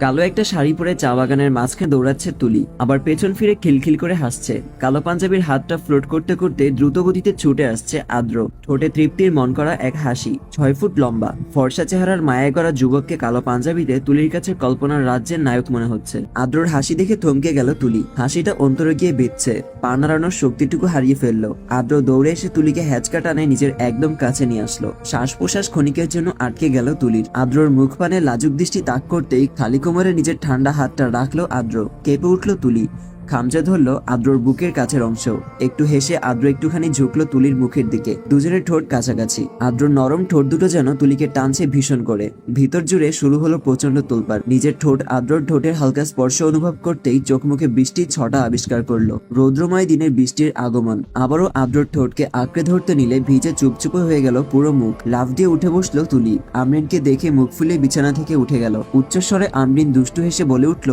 কালো একটা শাড়ি পরে চা বাগানের মাঝখানে দৌড়াচ্ছে তুলি, আবার পেছন ফিরে খিলখিল করে হাসছে। কালো পাঞ্জাবির হাতটা ফ্লোট করতে করতে দ্রুত গতিতে ছুটে আসছে আদ্র, ঠোঁটে তৃপ্তির মন করা এক হাসি। 6 ফুট লম্বা ফর্সা চেহারার মায়ায় করা যুবককে কালো পাঞ্জাবিতে তুলির কাছে কল্পনার রাজ্যের নায়ক মনে হচ্ছে। আদ্রর হাসি দেখে থমকে গেল তুলি, হাসিটা অন্তরে গিয়ে বিচ্ছে, পা নাড়ানোর শক্তিটুকু হারিয়ে ফেললো। আদ্র দৌড়ে এসে তুলিকে হ্যাচকা টানে নিজের একদম কাছে নিয়ে আসলো। শ্বাস প্রশ্বাস ক্ষণিকের জন্য আটকে গেল তুলির। আদ্রর মুখ পানে লাজুক দৃষ্টি তাক করতেই খালি কোমরে নিজের ঠান্ডা হাতটা রাখলো আদ্র। কেঁপে উঠল তুলি, খামচে ধরলো আদ্রর বুকের কাছের অংশ। একটু হেসে আদ্র একটুখানি ঝুঁকলো তুলির মুখের দিকে, দুজনের ঠোঁট কাছাকাছি। আদ্রর নরম ঠোঁট দুটো যেন তুলিকে টানছে ভীষণ করে। ভিতর জুড়ে শুরু হলো প্রচন্ড তোলপাড়। নিজের ঠোঁট আদ্রর ঠোঁটের হালকা স্পর্শ অনুভব করতেই চোখ মুখে বৃষ্টির ছটা আবিষ্কার করলো। রৌদ্রময় দিনের বৃষ্টির আগমন। আবারও আদ্রর ঠোঁটকে আঁকড়ে ধরতে নিলে ভিজে চুপচুপে হয়ে গেল পুরো মুখ। লাফ দিয়ে উঠে বসলো তুলি। আমরিনকে দেখে মুখ ফুলে বিছানা থেকে উঠে গেল। উচ্চস্বরে আমরিন দুষ্টু হেসে বলে উঠল,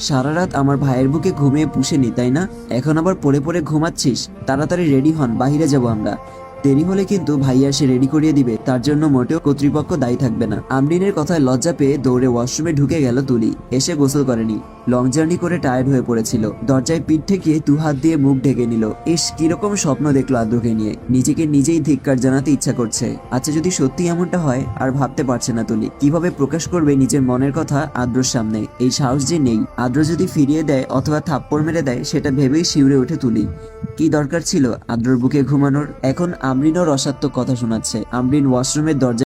সারা রাত আমার ভাইয়ের বুকে ঘুমিয়ে পুষেনি তাই না? এখন আবার পড়ে পড়ে ঘুমাচ্ছিস? তাড়াতাড়ি রেডি হন, বাহিরে যাব আমরা। দেরি হলে কিন্তু ভাইয়া সে রেডি করিয়ে দিবে, তার জন্য মোটেও কর্তৃপক্ষ দায়ী থাকবে না। আমরিনের কথায় লজ্জা পেয়ে দৌড়ে ওয়াশরুমে ঢুকে গেল তুলি। এসে গোসল করেনি, লং জার্নি করে টায়ার্ড হয়ে পড়েছিল। দরজায় পিঠ ঠেকিয়ে 2 হাত দিয়ে মুখ ঢেকে নিল। ইস, কিরকম স্বপ্ন দেখলো আদ্রকে নিয়ে। নিজেকে নিজেই ধিক্কার জানাতে ইচ্ছা করছে। আচ্ছা, যদি সত্যি এমনটা হয়? আর ভাবতে পারছে না তুলি কিভাবে প্রকাশ করবে নিজের মনের কথা আদ্রর সামনে। এই সাহস যে নেই। আদ্র যদি ফিরিয়ে দেয় অথবা থাপ্পড় মেরে দেয়, সেটা ভেবেই শিউরে ওঠে তুলি। কি দরকার ছিল আদ্রর বুকে ঘুমানোর? এখন আমরিনও রসাত্মক কথা শোনাচ্ছে। আমরিন ওয়াশরুমের দরজা